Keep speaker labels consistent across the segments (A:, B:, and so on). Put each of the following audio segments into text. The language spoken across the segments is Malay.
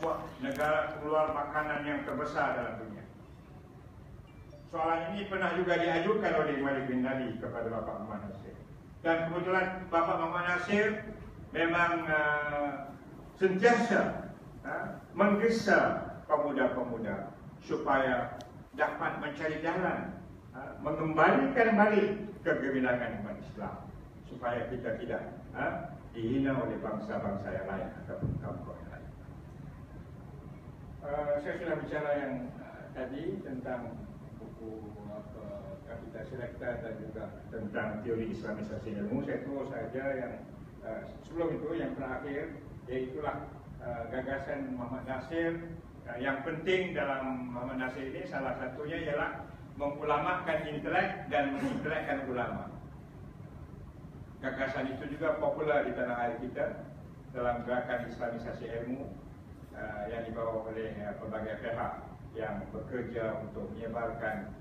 A: sebuah negara keluar makanan yang terbesar dalam dunia. Soalan ini pernah juga diajukan oleh Malik bin Ali kepada Bapak Muhammad Nasir. Dan kebetulan Bapak Muhammad Nasir memang sentiasa menggesa pemuda-pemuda supaya dapat mencari jalan mengembalikan balik kegemilangan umat Islam, supaya kita tidak dihina oleh bangsa-bangsa yang lain ataupun kaum-kaum yang lain. Saya sudah bicara yang tadi tentang buku Kapita Selecta dan juga tentang teori Islamisasi ilmu. Saya terus saja yang sebelum itu, yang terakhir, yaitulah gagasan Muhammad Nasir. Yang penting dalam Muhammad Nasir ini salah satunya ialah mengulamakan intelek dan mengintelekkan ulama. Gagasan itu juga populer di tanah air kita dalam gerakan Islamisasi ilmu yang dibawa oleh pelbagai pihak yang bekerja untuk menyebarkan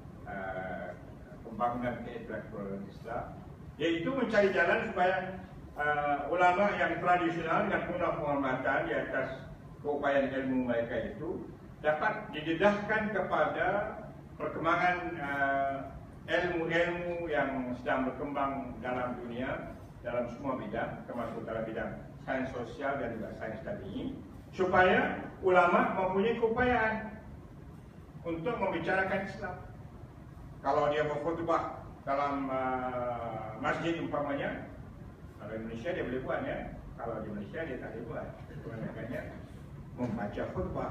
A: pembangunan intelektual Islam, yaitu mencari jalan supaya ulama yang tradisional dengan penuh penghormatan di atas keupayaan ilmu mereka itu dapat didedahkan kepada perkembangan ilmu-ilmu yang sedang berkembang dalam dunia, dalam semua bidang, termasuk dalam bidang sains sosial dan juga sains tabi'i, supaya ulama mempunyai keupayaan untuk membicarakan Islam. Kalau dia berkhutbah dalam masjid umpamanya, kalau di Indonesia dia boleh buat ya, kalau di Malaysia dia tak boleh buat. Kebanyakannya membaca khutbah.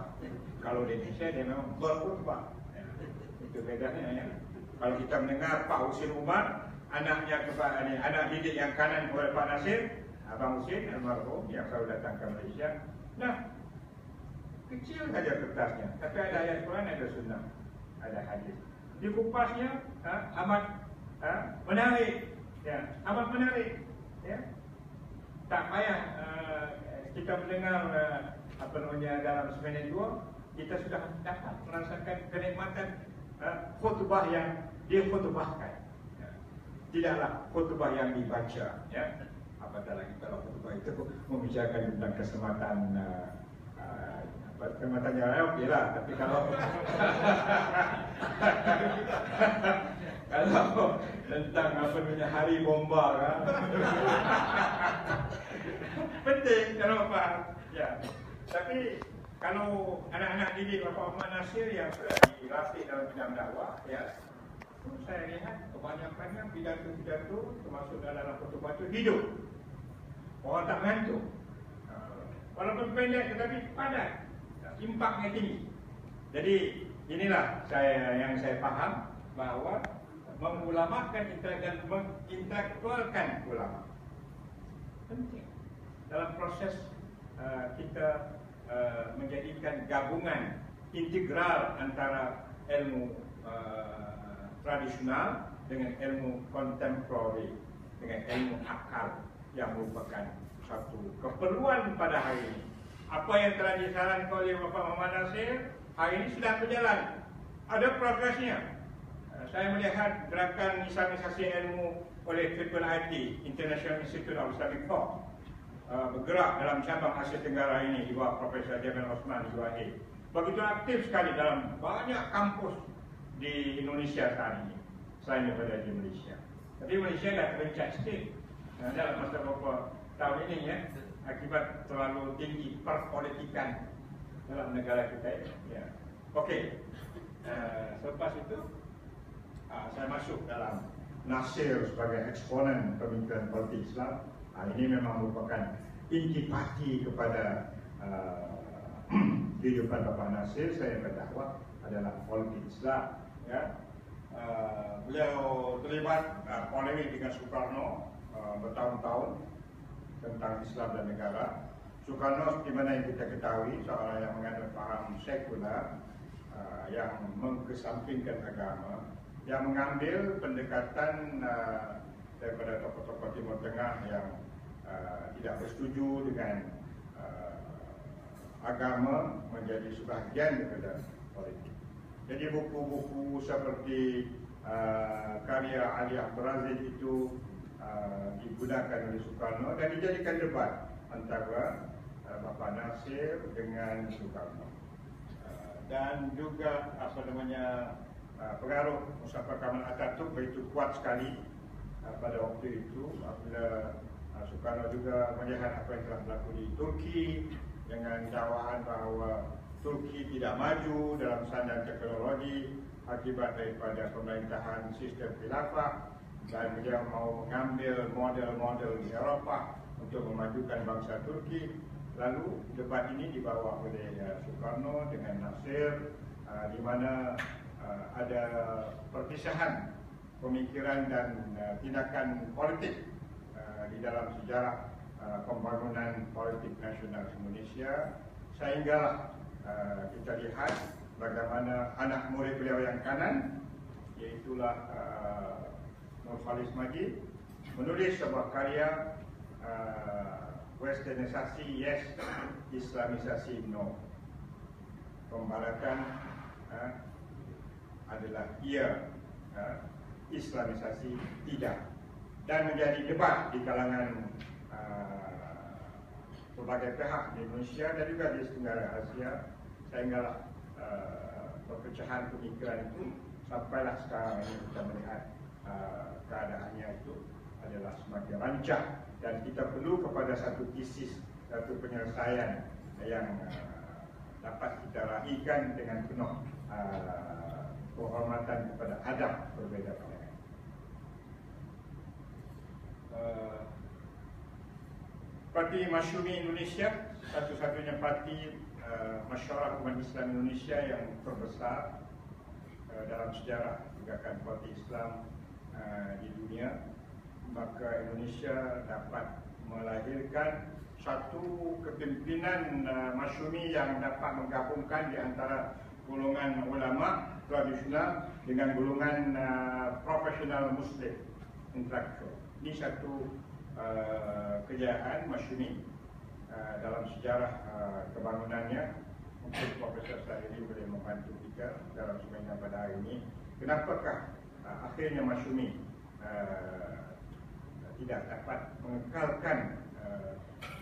A: Kalau di Indonesia dia memang berkhutbah. Itu bedanya ya. Kalau kita mendengar Pak Husin Umar, anaknya kepada anak didik yang kanan oleh Pak Nasir, Abang Husin almarhum yang selalu datang ke Malaysia. Nah, kecil saja kertasnya, tapi ada ayat Quran, ada sunnah, ada hadis. Dikupasnya amat menarik, ya, amat menarik, ya. Tak payah kita mendengar apa namanya dalam seminit dua, kita sudah dapat merasakan kenikmatan khutbah yang dikhutbahkan. Ya. Tidaklah khutbah yang dibaca, ya. Apatah lagi kalau khutbah itu membicarakan tentang keselamatan keselamatan jalan, okey lah. Tapi kalau kalau tentang apa namanya hari bomba kan, penting kalau faham. Ya. Tapi kalau anak-anak didik Bapak Muhammad Nasir yang sudah dilatih dalam bidang dakwah, ya, saya lihat kebanyakannya pidato-pidato termasuk dalam khutbah itu hidup. Orang tak ngantuk. Walaupun pendek tetapi padat, impaknya tinggi. Jadi inilah yang saya faham, bahawa mengulamakan dan mengintelektualkan ulama penting dalam proses kita menjadikan gabungan integral antara ilmu tradisional dengan ilmu kontemporari, dengan ilmu akal yang merupakan satu keperluan pada hari ini. Apa yang telah disarankan oleh Bapak Muhammad Nasir hari ini sudah berjalan, ada progresnya. Saya melihat gerakan Islamisasi ilmu oleh IIIT, International Institute of Islamic Thought, bergerak dalam cabang Asia Tenggara ini di bawah Profesor Jamal Osman UAE. Begitu aktif sekali dalam banyak kampus di Indonesia saat ini, selain daripada di Malaysia. Tapi Malaysia dah terpencet sikit dalam masa beberapa tahun ini, ya, akibat terlalu tinggi perpolitikan dalam negara kita. Ya. Okey, selepas itu saya masuk dalam Nasir sebagai eksponen pemikiran politik Islam. Ini memang merupakan intipati kepada kehidupan Bapak Nasir. Saya berdakwah adalah politik Islam. Ya. Beliau terlibat polemik dengan Soekarno bertahun-tahun tentang Islam dan negara. Soekarno seperti mana yang kita ketahui, seorang yang mengandung paham sekular, yang mengesampingkan agama, yang mengambil pendekatan daripada tokoh-tokoh Timur Tengah yang tidak bersetuju dengan agama menjadi sebahagian daripada politik. Jadi buku-buku seperti karya Ali Akbar Aziz itu digunakan oleh Soekarno dan dijadikan debat antara Bapak Nasir dengan Soekarno. Dan juga pengaruh Mustafa Kemal Atatürk begitu kuat sekali pada waktu itu apabila Soekarno juga melihat apa yang telah berlaku di Turki dengan dakwaan bahawa Turki tidak maju dalam sandang teknologi akibat daripada pemerintahan sistem khilafah, dan beliau mau mengambil model-model di Eropah untuk memajukan bangsa Turki. Lalu debat ini dibawa oleh Soekarno dengan Nasir, di mana ada perpisahan pemikiran dan tindakan politik di dalam sejarah pembangunan politik nasional Indonesia, sehinggalah kita lihat bagaimana anak murid beliau yang kanan, iaitulah Nurholis Majid, menulis sebuah karya Westernisasi yes, Islamisasi no. Pembalakan adalah iya, Islamisasi tidak, dan menjadi debat di kalangan berbagai pihak di Indonesia dan juga di Tenggara Asia, sehinggalah perpecahan pemikiran itu sampailah sekarang ini kita melihat keadaannya itu adalah semakin rancak, dan kita perlu kepada satu tesis, satu penyelesaian yang dapat kita raihkan dengan penuh penghormatan kepada adab berbeza pandangan. Parti Masyumi Indonesia, satu-satunya parti masyarakat umat Islam Indonesia yang terbesar dalam sejarah gerakan parti Islam di dunia, maka Indonesia dapat melahirkan satu kepimpinan Masyumi yang dapat menggabungkan di antara golongan ulama tradisional dengan golongan profesional Muslim intelektual. Ini satu kejayaan Masyumi dalam sejarah kebangunannya. Mungkin Profesor Sahiri boleh membantu kita dalam seminar pada hari ini. Kenapakah akhirnya Masyumi tidak dapat mengekalkan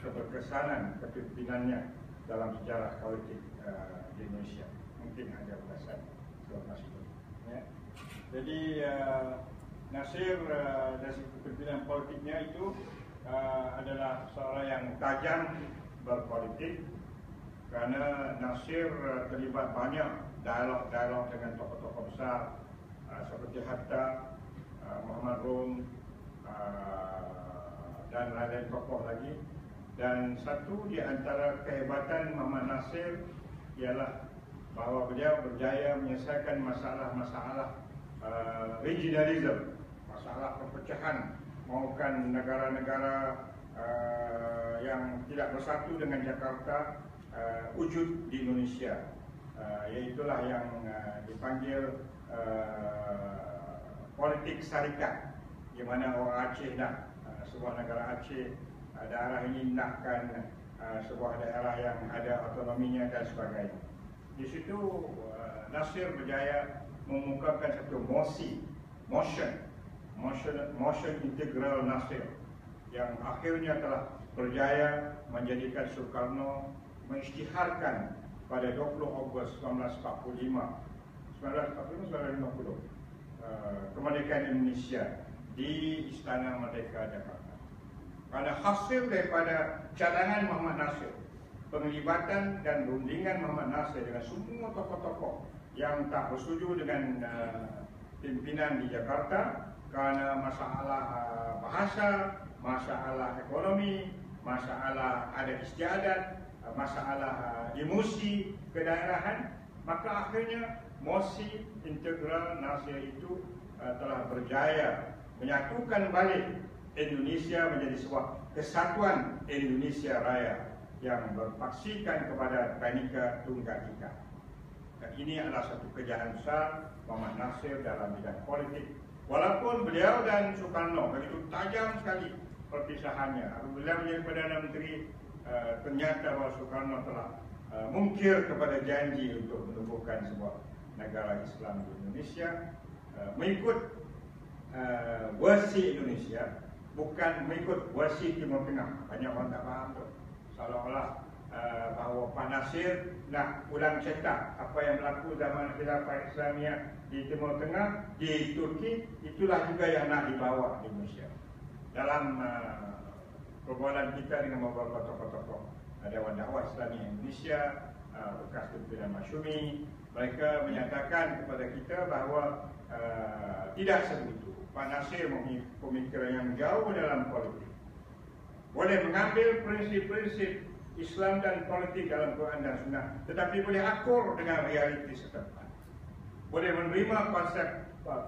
A: keberkesanan kepimpinannya dalam sejarah politik di Indonesia? Mungkin ada alasan selepas itu. Ya. Jadi Nasir dari kepimpinan politiknya itu adalah seorang yang tajam berpolitik, kerana Nasir terlibat banyak dialog-dialog dengan tokoh-tokoh besar seperti Hatta, Muhammad Rum, dan lain-lain tokoh lagi. Dan satu di antara kehebatan Muhammad Nasir ialah bahawa beliau berjaya menyelesaikan masalah-masalah regionalism, masalah perpecahan, maupun negara-negara yang tidak bersatu dengan Jakarta wujud di Indonesia, iaitulah yang dipanggil politik syarikat, di mana orang Aceh nak sebuah negara Aceh, daerah ini nakkan sebuah daerah yang ada otonominya dan sebagainya. Di situ Nasir berjaya mengungkapkan satu motion integral Nasir yang akhirnya telah berjaya menjadikan Soekarno mengisytiharkan pada 20 Ogos 1950 kemerdekaan Indonesia di Istana Merdeka Jakarta. Pada hasil daripada cadangan Muhammad Nasir, penglibatan dan rundingan Muhammad Nasir dengan semua tokoh-tokoh yang tak bersetuju dengan pimpinan di Jakarta kerana masalah bahasa, masalah ekonomi, masalah adat istiadat, masalah emosi kedaerahan, maka akhirnya mosi integral Nasir itu telah berjaya menyatukan balik Indonesia menjadi sebuah kesatuan Indonesia Raya yang berpaksikan kepada Bhinneka Tunggal Ika. Dan ini adalah satu kejayaan besar Muhammad Nasir dalam bidang politik. Walaupun beliau dan Soekarno begitu tajam sekali perpisahannya. Apabila menjadi Perdana Menteri, ternyata bahawa Soekarno telah mungkir kepada janji untuk menubuhkan sebuah negara Islam di Indonesia, mengikut versi Indonesia, bukan mengikut versi Timur Tengah. Banyak orang tak faham tu. Seolah-olah bahawa Pak Nasir nak ulang cetak apa yang berlaku zaman Khilafah Islamiyah di Timur Tengah, di Turki, itulah juga yang nak dibawa di Indonesia. Dalam perbualan kita dengan beberapa tokoh-tokoh Dewan Dakwah Islamiyah Indonesia, bekas pimpinan Masyumi, mereka menyatakan kepada kita bahawa tidak sebegitu. Pak Nasir mempunyai pemikiran yang jauh dalam politik, boleh mengambil prinsip-prinsip Islam dan politik dalam Quran dan Sunnah, tetapi boleh akur dengan realiti setempat. Boleh menerima konsep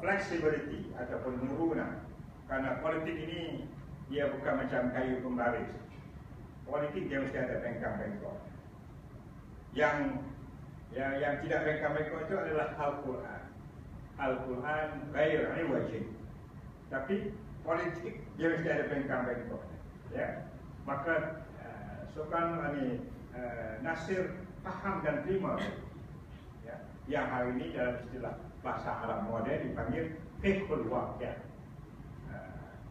A: flexibility ataupun muruna, karena politik ini dia bukan macam kayu pembaris. Politik dia mesti ada bengkang-bengkok. Yang tidak bengkang-bengkok itu adalah Al-Quran. Al-Quran ghair wajib. Tapi politik dia mesti ada bengkang-bengkok. Ya, maka Nasir faham dan terima, ya, yang hari ini dalam istilah bahasa Arab moden dipanggil fiqhul waqi'.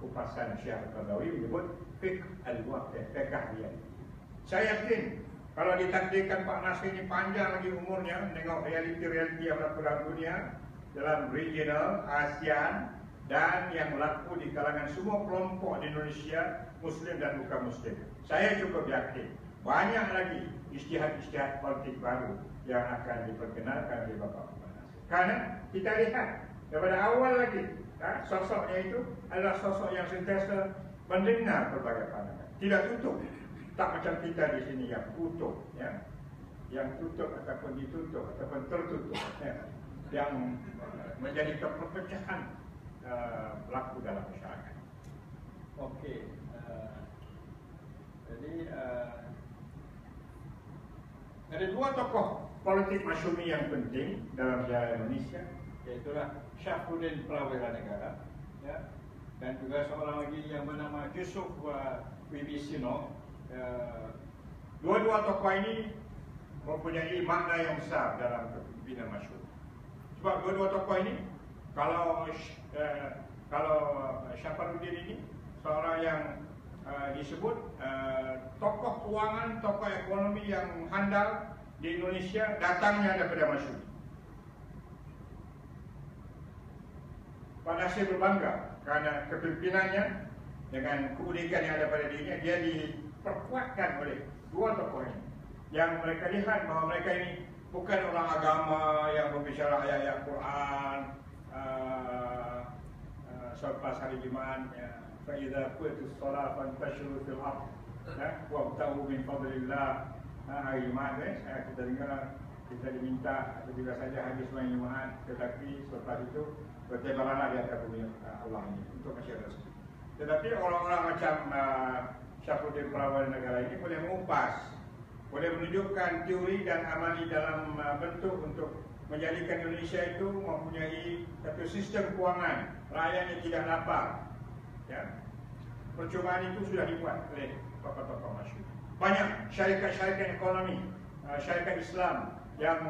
A: Kupasan Syekh Al-Qadawi menyebut fiqh al-waqi', fiqh dia. Saya yakin kalau ditakdirkan Pak Nasir ini panjang lagi umurnya, menengok realiti-realiti yang berlaku dalam dunia, dalam regional, ASEAN, dan yang berlaku di kalangan semua kelompok di Indonesia, Muslim dan bukan Muslim, saya cukup yakin banyak lagi ijtihad-ijtihad politik baru yang akan diperkenalkan oleh Bapak Nasir. Karena kita lihat daripada awal lagi, sosoknya itu adalah sosok yang sentiasa mendengar berbagai pandangan, tidak tutup, tak macam kita di sini yang tutup, ya, yang tutup ataupun ditutup ataupun tertutup, ya, yang menjadi perpecahan berlaku dalam masyarakat.
B: Okey, jadi
A: ada dua tokoh politik Masyumi yang penting dalam sejarah Indonesia, iaitulah Syafruddin Prawira Negara, ya, dan juga seorang lagi yang bernama Yusuf Wibisino. Dua-dua tokoh ini mempunyai makna yang besar dalam kepimpinan Masyumi. Sebab dua-dua tokoh ini, kalau Syafruddin ini seorang yang disebut tokoh keuangan, tokoh ekonomi yang handal di Indonesia, datangnya daripada Masyumi. Pak Nasir berbangga kerana kepimpinannya dengan keunikan yang ada pada dirinya, dia diperkuatkan oleh dua tokoh ini, yang mereka lihat bahawa mereka ini bukan orang agama yang berbicara ayat-ayat Quran selepas hari Jumaat, فَإِذَا قُلْتُ الصَّلَاةَ فَانْتَشِرُوا فِي الْأَرْضِ وَابْتَغُوا مِنْ فَضْلِ اللَّهِ. Hari Jumaat kita dengar kita diminta apabila saja habis main Jumaat, tetapi selepas itu bertebaranlah di atas bumi Allah ini untuk masyarakat. Tetapi orang-orang macam Syafruddin Prawira Negara ini boleh mengupas, boleh menunjukkan teori dan amali dalam bentuk untuk menjadikan Indonesia itu mempunyai satu sistem kewangan rakyat yang tidak lapar. Ya. Percubaan itu sudah dibuat oleh tokoh-tokoh Masyumi. Banyak syarikat-syarikat ekonomi, syarikat Islam yang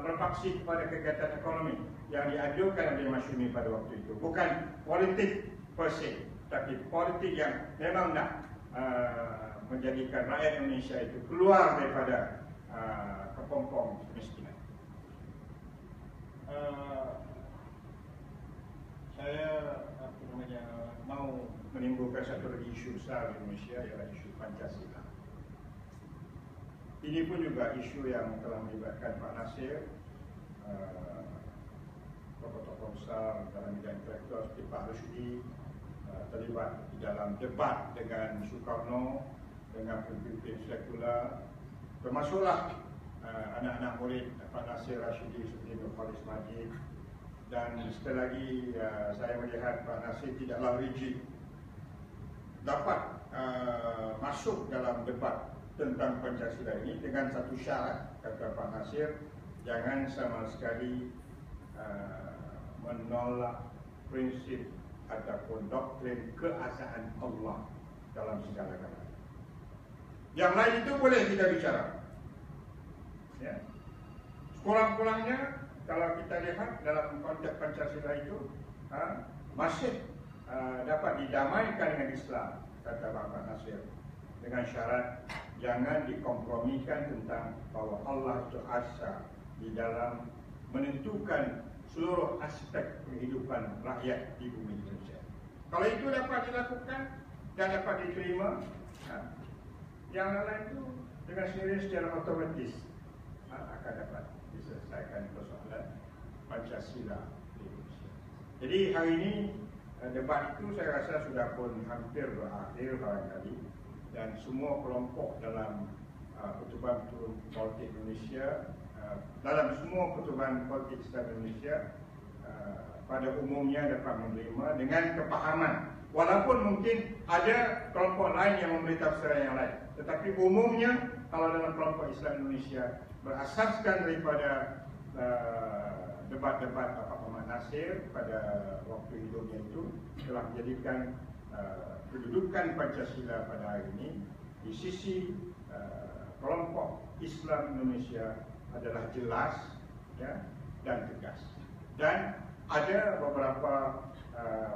A: berfaksi kepada kegiatan ekonomi yang diajukan oleh Masyumi pada waktu itu. Bukan politik per se, tapi politik yang memang nak menjadikan rakyat Indonesia itu keluar daripada kepompong kemiskinan. Saya mau menimbulkan satu lagi isu besar di Indonesia, ialah isu Pancasila. Ini pun juga isu yang telah melibatkan Pak Nasir, tokoh-tokoh besar dalam bidang intelektual seperti Pak Rushdie, terlibat di dalam debat dengan Soekarno, dengan pemimpin sekular, termasuklah anak-anak murid Pak Nasir Rashidi seperti Nur Khalis Majid. Dan sekali lagi saya melihat Pak Nasir tidaklah rigid, dapat masuk dalam debat tentang Pancasila ini dengan satu syarat, kata Pak Nasir, jangan sama sekali menolak prinsip ataupun doktrin keesaan Allah dalam segala-galanya. Yang lain itu boleh kita bicara, ya. Kurang-kurangnya kalau kita lihat dalam konteks Pancasila itu masih dapat didamaikan dengan Islam, kata Bapak Nasir, dengan syarat jangan dikompromikan tentang bahwa Allah itu asa di dalam menentukan seluruh aspek kehidupan rakyat di bumi Indonesia. Kalau itu dapat dilakukan dan dapat diterima, yang lain itu dengan sendiri secara otomatis akan dapat diselesaikan persoalan Pancasila di Indonesia. Jadi hari ini debat itu saya rasa sudah pun hampir berakhir barangkali, dan semua kelompok dalam pertubuhan politik Indonesia, dalam semua pertubuhan politik Islam Indonesia pada umumnya dapat menerima dengan kepahaman. Walaupun mungkin ada kelompok lain yang memberi tafsiran yang lain, tetapi umumnya kalau dalam kelompok Islam Indonesia berasaskan daripada debat-debat Bapak Muhammad Nasir pada waktu hidupnya itu telah menjadikan kedudukan Pancasila pada hari ini di sisi kelompok Islam Indonesia adalah jelas, ya, dan tegas, dan ada beberapa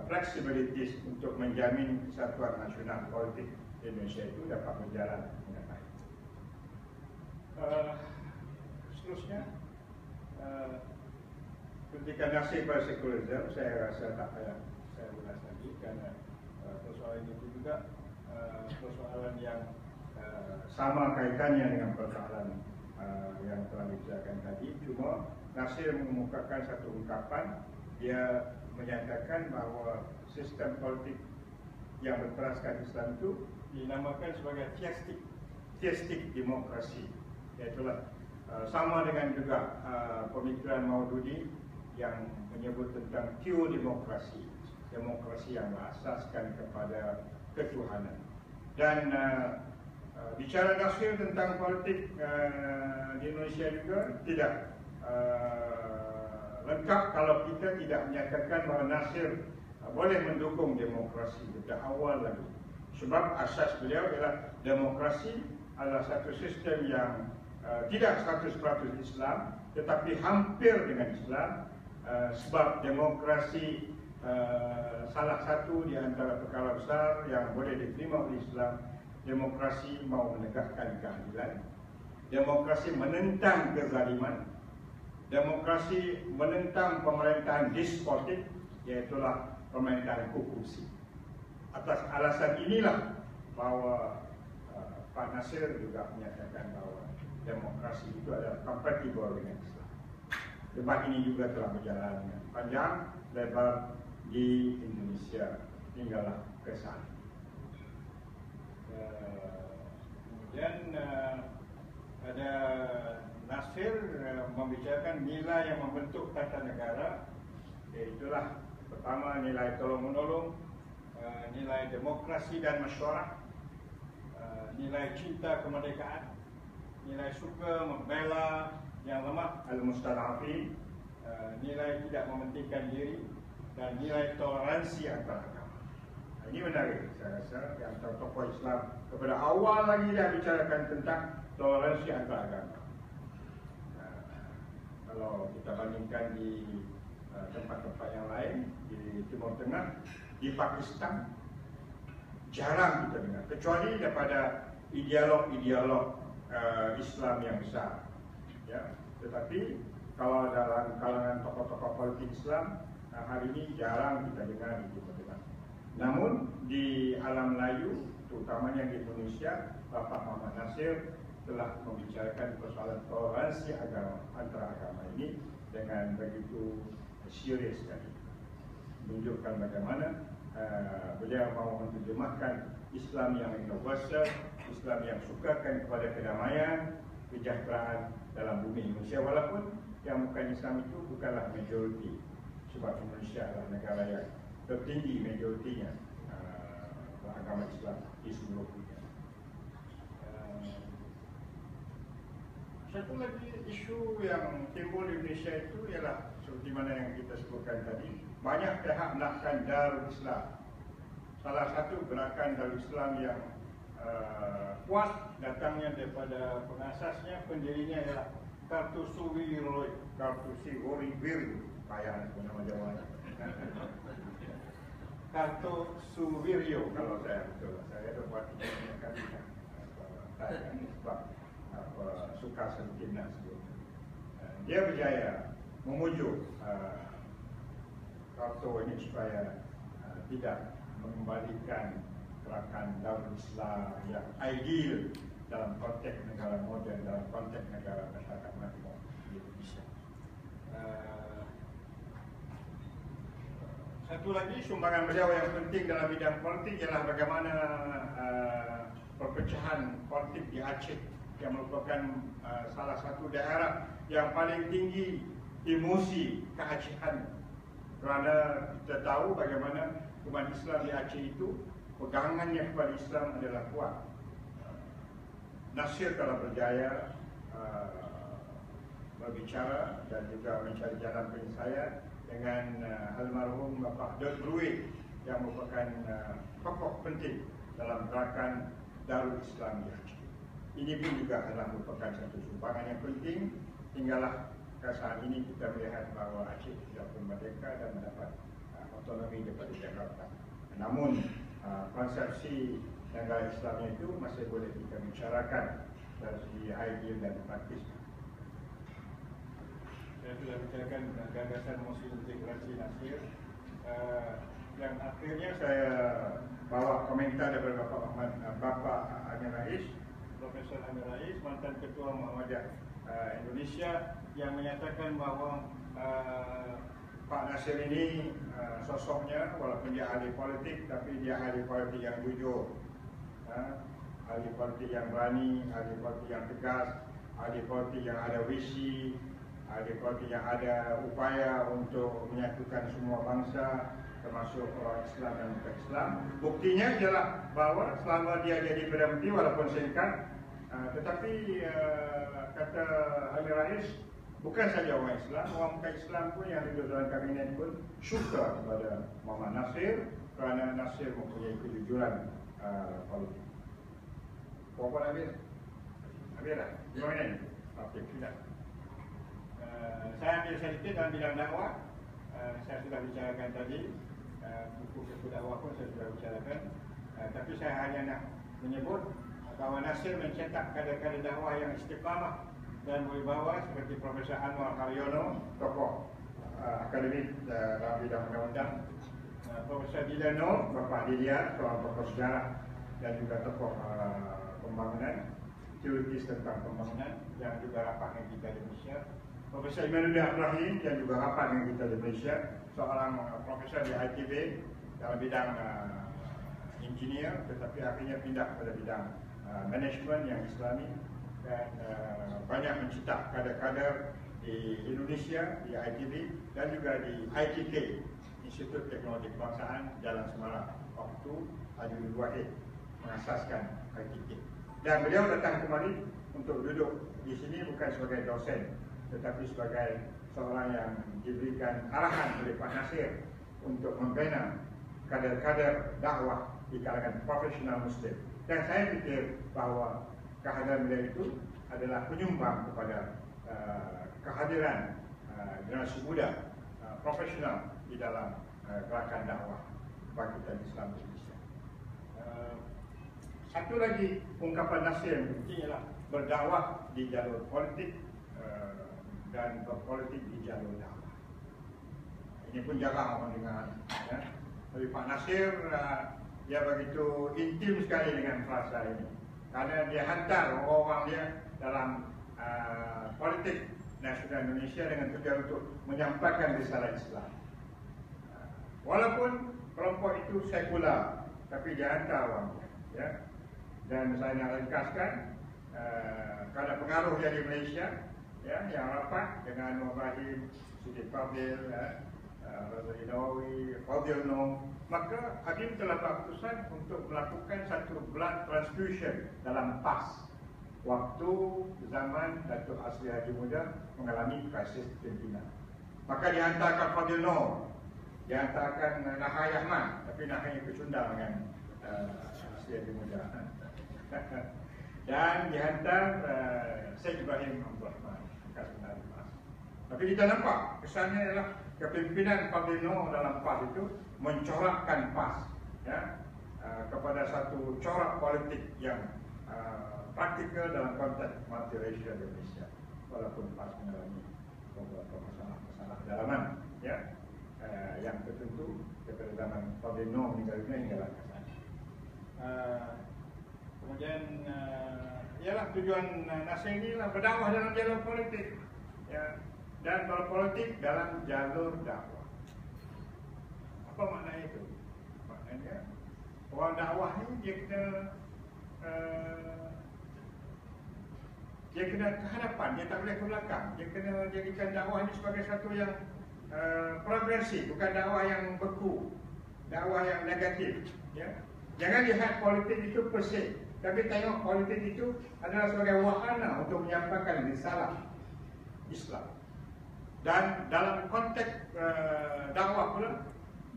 A: fleksibilitas untuk menjamin kesatuan nasional politik Indonesia itu dapat berjalan dengan baik. Seterusnya, ketika nasib sekularisme, saya rasa tak payah saya ulas lagi, karena persoalan itu juga persoalan yang sama kaitannya dengan persoalan yang telah dibicarakan tadi. Cuma Nasir mengemukakan satu ungkapan, dia menyatakan bahawa sistem politik yang berteraskan Islam itu dinamakan sebagai theistic demokrasi. Iaitulah sama dengan juga pemikiran Maududi yang menyebut tentang teodemokrasi, demokrasi yang berasaskan kepada ketuhanan. Dan bicara Nasir tentang politik di Indonesia juga tidak lengkap kalau kita tidak menyatakan bahawa Nasir boleh mendukung demokrasi sejak awal lagi. Sebab asas beliau ialah demokrasi adalah satu sistem yang tidak 100% Islam, tetapi hampir dengan Islam, sebab demokrasi salah satu di antara perkara besar yang boleh diterima oleh Islam. Demokrasi mau menegakkan keadilan, demokrasi menentang kezaliman, demokrasi menentang pemerintahan despotik, iaitulah pemerintahan kokusi. Atas alasan inilah bahawa Pak Nasir juga menyatakan bahawa demokrasi itu adalah kompatibel dengan Islam. Debat ini juga telah berjalan panjang lebar di Indonesia hinggalah ke sana. Kemudian ada Nasir membicarakan nilai yang membentuk tata negara, iaitulah pertama nilai tolong-menolong, nilai demokrasi dan mesyuarat, nilai cinta kemerdekaan, nilai suka membela yang lemah al-mustad'afin, nilai tidak mementingkan diri, dan nilai toleransi antar agama. Ini menarik, saya rasa yang tokoh Islam kepada awal lagi dia bicarakan tentang toleransi antar agama. Kalau kita bandingkan di tempat-tempat yang lain di Timur Tengah, di Pakistan jarang kita dengar, kecuali daripada ideolog-ideolog Islam yang besar, ya. Tetapi kalau dalam kalangan tokoh-tokoh politik Islam hari ini jarang kita dengar di Timur Tengah. Namun di alam Melayu, terutamanya di Indonesia, Bapak Muhammad Nasir telah membicarakan persoalan toleransi agama antara agama ini dengan begitu serius sekali, menunjukkan bagaimana beliau mahu menerjemahkan Islam yang universal, Islam yang sukakan kepada kedamaian, kesejahteraan dalam bumi Indonesia, walaupun yang bukan Islam itu bukanlah majoriti, sebab Indonesia adalah negara yang tertinggi majoritinya agama Islam di seluruh dunia. Satu lagi isu yang timbul di Indonesia itu ialah seperti mana yang kita sebutkan tadi, banyak pihak nakkan Darul Islam. Salah satu gerakan Darul Islam yang kuat datangnya daripada pengasasnya, pendirinya ialah Kartosuwiryo, payah nama Jawanya. Kartosuwiryo, kalau saya betul, saya ada buat kan, sebab suka timnas itu. Dia berjaya memujuk Karto ini supaya tidak mengembalikan gerakan Darul Islam yang ideal dalam konteks negara moden, dalam konteks negara masyarakat makmur di Indonesia. Satu lagi sumbangan beliau yang penting dalam bidang politik ialah bagaimana perpecahan politik di Aceh yang merupakan salah satu daerah yang paling tinggi emosi keacehan. Kerana kita tahu bagaimana umat Islam di Aceh itu pegangannya kepada Islam adalah kuat. Nasir telah berjaya berbicara dan juga mencari jalan penyelesaian dengan almarhum Bapak Daud Bruit yang merupakan tokoh penting dalam gerakan Darul Islam di Aceh. Ini pun juga adalah merupakan satu sumbangan yang penting. Hinggalah saat ini kita melihat bahawa Aceh sudah pun merdeka dan mendapat otonomi daripada Jakarta. Namun konsepsi negara Islam itu masih boleh kita bicarakan dari segi ideal dan praktis. Saya sudah bicarakan gagasan Muslim integrasi Nasir. Yang akhirnya saya bawa komentar daripada Bapak Amir Rais, Profesor Amir Rais, mantan Ketua Muhammadiyah Indonesia, yang menyatakan bahawa Pak Nasir ini sosoknya walaupun dia ahli politik, tapi dia ahli politik yang jujur, ahli politik yang berani, ahli politik yang tegas, ahli politik yang ada visi, ahli politik yang ada upaya untuk menyatukan semua bangsa, termasuk orang Islam dan bukan Islam. Buktinya ialah bahawa selama dia jadi Perdana Menteri walaupun singkat, tetapi kata Amir Rais, bukan saja orang Islam, orang bukan Islam pun yang duduk dalam kabinet pun suka kepada Muhammad Nasir kerana Nasir mempunyai kejujuran politik. Berapa Amir? Amir lah? Bagaimana ni? Okey, tidak. Saya ambil sedikit dalam bidang dakwah. Saya sudah bicarakan tadi, buku dakwah pun saya sudah bicarakan. Tapi saya hanya nak menyebut bahawa Nasir mencetak kader-kader dakwah yang istiqamah dan berwibawa seperti Profesor Anwar Haryono, tokoh akademik dalam bidang undang-undang, Profesor Dilano, Bapak Didiat, seorang tokoh sejarah dan juga tokoh pembangunan, teoritis tentang pembangunan yang juga rapat dengan kita di Malaysia, Profesor Imanuddin Ibrahim yang juga rapat dengan kita di Malaysia, seorang profesor di ITB dalam bidang engineer, tetapi akhirnya pindah kepada bidang manajemen yang Islami, dan banyak mencetak kader-kader di Indonesia, di ITB dan juga di ITK, Institut Teknologi Kebangsaan Jalan Semarang, waktu Adil Wahid mengasaskan ITK. Dan beliau datang kembali untuk duduk di sini bukan sebagai dosen, tetapi sebagai seorang yang diberikan arahan oleh Pak Nasir untuk membina kader-kader dakwah di kalangan profesional Muslim. Dan saya fikir bahawa kehadiran beliau itu adalah penyumbang kepada kehadiran generasi muda profesional di dalam gerakan dakwah kebangkitan Islam di Indonesia. Satu lagi ungkapan Nasir yang penting ialah berdakwah di jalur politik dan berpolitik di jalur dakwah. Ini pun jarang orang dengar, ya. Tapi Pak Nasir dia begitu intim sekali dengan frasa ini, karena dia hantar orang-orang dia dalam politik nasional Indonesia dengan tujuan untuk menyampaikan risalah Islam. Walaupun kelompok itu sekular, tapi dia hantar orang dia, ya. Dan saya nak ringkaskan kerana pengaruh dia di Malaysia, ya, yang rapat dengan Ibrahim, Siti Fadil, Razali Nawawi, Fadil Noh, maka Hakim telah berkeputusan untuk melakukan satu blood transfusion dalam PAS waktu zaman Datuk Asri Haji Muda mengalami krisis pimpinan. Maka dihantarkan Fadil Noh, dihantarkan Nahai Ahmad, tapi Nahai kecundang dengan Asri Haji Muda. Dan dihantar Syed Ibrahim Abdul Rahman, bekas Menteri PAS. Tapi kita nampak kesannya ialah kepimpinan Fadil Noh dalam PAS itu mencorakkan PAS, ya, kepada satu corak politik yang praktikal dalam konteks multiracial di Malaysia, walaupun pas mengalami beberapa masalah dalaman, ya, yang tertentu daripada zaman Fadino meninggal dunia hingga langkah
B: Kemudian
A: ialah tujuan Nasir ini lah berdakwah dalam jalur politik, ya, dan berpolitik dalam jalur dakwah. Apa makna itu? Maknanya orang dakwah ini dia kena ke hadapan, dia tak boleh ke belakang. Dia kena jadikan dakwah ini sebagai satu yang progresif, bukan dakwah yang beku, dakwah yang negatif, ya. Jangan lihat politik itu persik, tapi tengok politik itu adalah sebagai wahana untuk menyampaikan risalah Islam. Dan dalam konteks dakwah pula,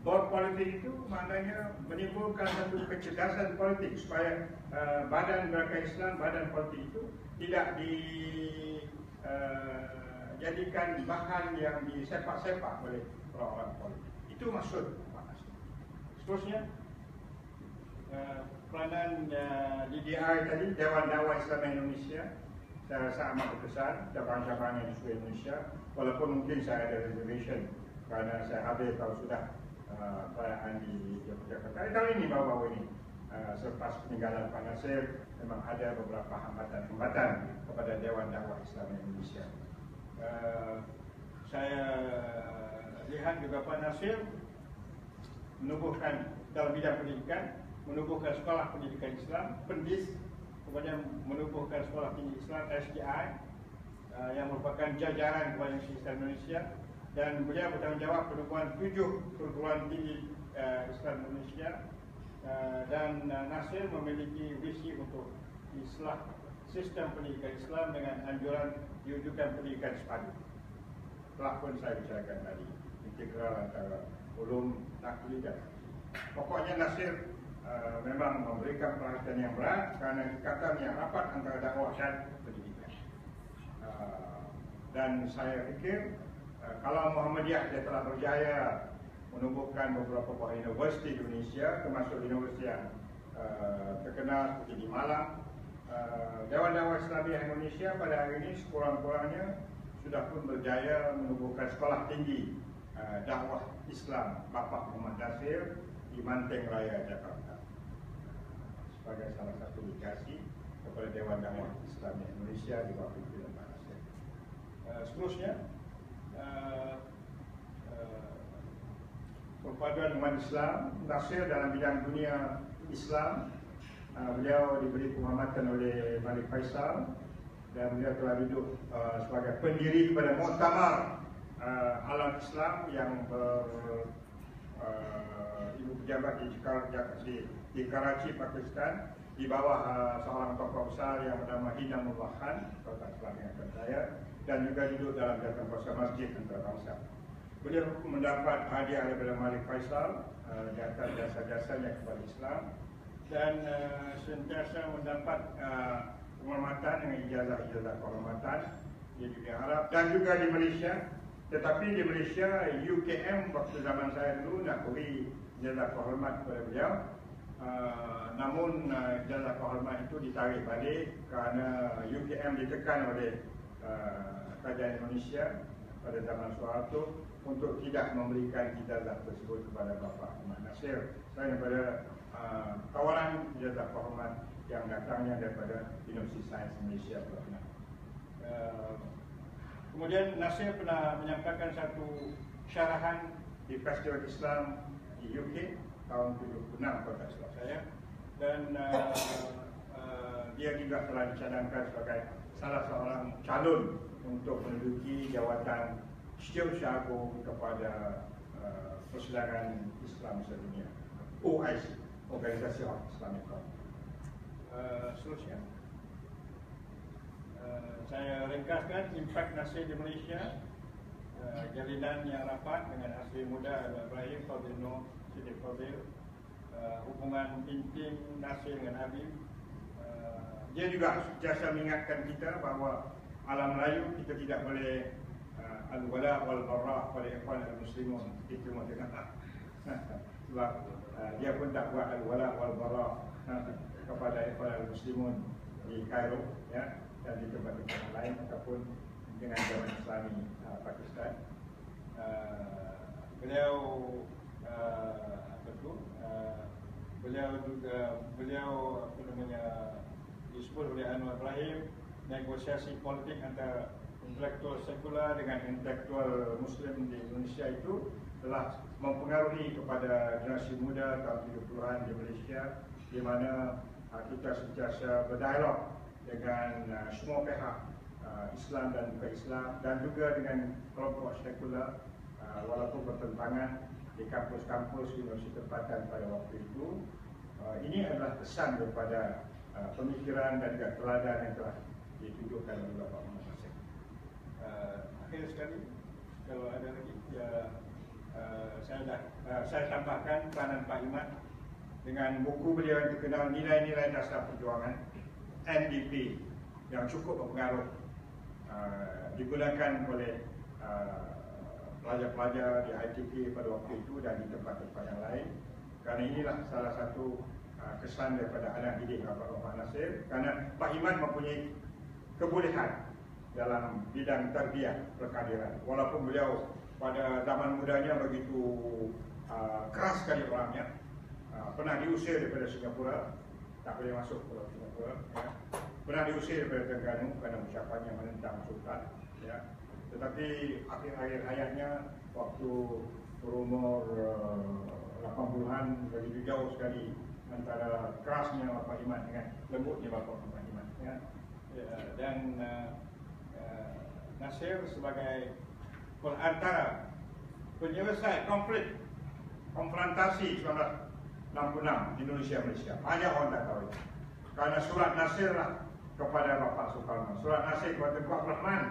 A: berpolitik itu maknanya menimbulkan satu kecerdasan politik supaya badan gerakan Islam, badan politik itu tidak dijadikan bahan yang disepak-sepak oleh orang-orang politik. Itu maksud Pak Nasir. Seterusnya, peranan DDI tadi, Dewan Dakwah Islam Indonesia, saya rasa amat besar cabang-cabangnya di seluruh Indonesia. Walaupun mungkin saya ada reservation kerana saya hadir kalau sudah perayaan di Jakarta. Tahun ini baru-baru ini, selepas peninggalan Pak Nasir, memang ada beberapa hambatan-hambatan kepada Dewan Dakwah Islam Indonesia. Saya lihat juga Pak Nasir menubuhkan dalam bidang pendidikan, menubuhkan sekolah pendidikan Islam, PENDIS, kemudian menubuhkan sekolah tinggi Islam STI, yang merupakan jajaran kepada Islam Indonesia, dan beliau bertanggungjawab penubuhan 7 perguruan tinggi Islam Indonesia, dan Nasir memiliki visi untuk islah sistem pendidikan Islam dengan anjuran diwujudkan pendidikan sepadu. Telah pun saya bicarakan tadi, integral antara ulum, taklid dan pokoknya Nasir memang memberikan perhatian yang berat kerana ikatan yang rapat antara dakwah dan pendidikan. Dan saya fikir kalau Muhammadiyah dia telah berjaya menubuhkan beberapa buah universiti di Indonesia, termasuk universiti yang terkenal seperti di Malang, Dewan Dakwah Islamiyah Indonesia pada hari ini sekurang-kurangnya sudah pun berjaya menubuhkan sekolah tinggi dakwah Islam Bapak Muhammad Nasir di Manteng Raya, Jakarta, sebagai salah satu indikasi kepada Dewan Dakwah Islamiyah Indonesia di bawah pimpinan Pak Nasir. Seterusnya, perpaduan umat Islam, Nasir dalam bidang dunia Islam, beliau diberi penghormatan oleh Malik Faisal dan beliau telah duduk sebagai pendiri kepada Muktamar Alam Islam yang ibu pejabat di Karachi, Pakistan, di bawah seorang tokoh besar yang bernama Hidamullah Khan, kalau tak salah ingatkan saya, dan juga duduk dalam jawatan kuasa masjid antarabangsa. Beliau mendapat hadiah daripada Malik Faisal di atas jasa-jasanya kepada Islam, dan sentiasa mendapat penghormatan dengan ijazah-ijazah kehormatan di dunia Arab dan juga di Malaysia. Tetapi di Malaysia, UKM waktu zaman saya dulu nak beri ijazah kehormat kepada beliau, namun ijazah kehormat itu ditarik balik kerana UKM ditekan oleh kerajaan Indonesia pada zaman Soeharto untuk tidak memberikan ijazah tersebut kepada Bapak Muhammad Nasir selain daripada kawalan ijazah kehormat yang datangnya daripada Universiti Sains Malaysia. Kemudian Nasir pernah menyampaikan satu syarahan di Festival Islam di UK tahun 76 kalau tak salah saya, dan dia juga telah dicadangkan sebagai salah seorang calon untuk menduduki jawatan Chief Agung kepada Persidangan Islam Sedunia, OIC, Organisasi Orang Islamic. Seterusnya, saya ringkaskan impak Nasir di Malaysia, jalinan yang rapat dengan asli muda Ibrahim Fadil Nur Siti Fadil, hubungan intim Nasir dengan Habib. Dia juga sentiasa mengingatkan kita bahawa alam Melayu kita tidak boleh al-wala wal-barah pada ikhwan al-muslimun. Itu maksudnya. Sebab dia pun tak buat al-wala wal-barah kepada ikhwan al-muslimun di Kairo, ya, dan di tempat-tempat lain ataupun dengan Jamaah Islami Pakistan. Beliau disebut oleh Anwar Ibrahim, negosiasi politik antara intelektual sekular dengan intelektual Muslim di Indonesia itu telah mempengaruhi kepada generasi muda tahun 70-an di Malaysia, di mana kita sentiasa berdialog dengan semua pihak Islam dan bukan Islam, dan juga dengan kelompok sekular walaupun bertentangan di kampus-kampus universiti tempatan pada waktu itu. Ini adalah kesan daripada pemikiran dan juga teladan yang telah ditunjukkan oleh Bapak Muhammad Nasir. Akhir sekali, kalau ada lagi, saya tambahkan peranan Pak Iman dengan buku beliau yang terkenal Nilai-Nilai Dasar Perjuangan, NDP, yang cukup berpengaruh, digunakan oleh pelajar-pelajar di ITP pada waktu itu dan di tempat-tempat yang lain. Kerana inilah salah satu kesan daripada anak didik Bapak Muhammad Nasir, kerana Pak Iman mempunyai kebolehan dalam bidang tarbiyah perkadiran. Walaupun beliau pada zaman mudanya begitu keras sekali orangnya, pernah diusir daripada Singapura, tak boleh masuk ke Singapura, ya. Pernah diusir daripada Terengganu kerana ucapannya menentang sultan, ya. Tetapi akhir-akhir hayatnya waktu berumur 80-an begitu jauh sekali antara kerasnya Bapak Iman dengan lembutnya Bapak Iman, ya. Dan Nasir sebagai antara penyelesai konflik konfrontasi 1966 Indonesia-Malaysia. Banyak orang tak tahu itu. Karena surat Nasir lah kepada Bapak Soekarno, surat Nasir kepada Tengku Abdul Rahman,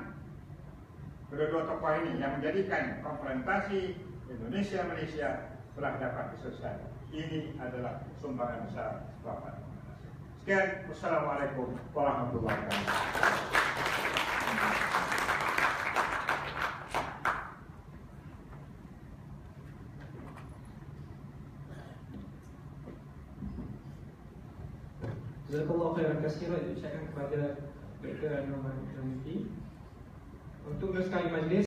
A: kedua-dua tokoh ini yang menjadikan konfrontasi Indonesia-Malaysia telah dapat diselesaikan. Ini adalah sumbangan besar Bapak Nasir. Sekian, wassalamualaikum warahmatullahi wabarakatuh.
C: Jazakallahu khairan katsiran, diucapkan kepada Dr. Anwar Ibrahim. Untuk meneruskan majlis,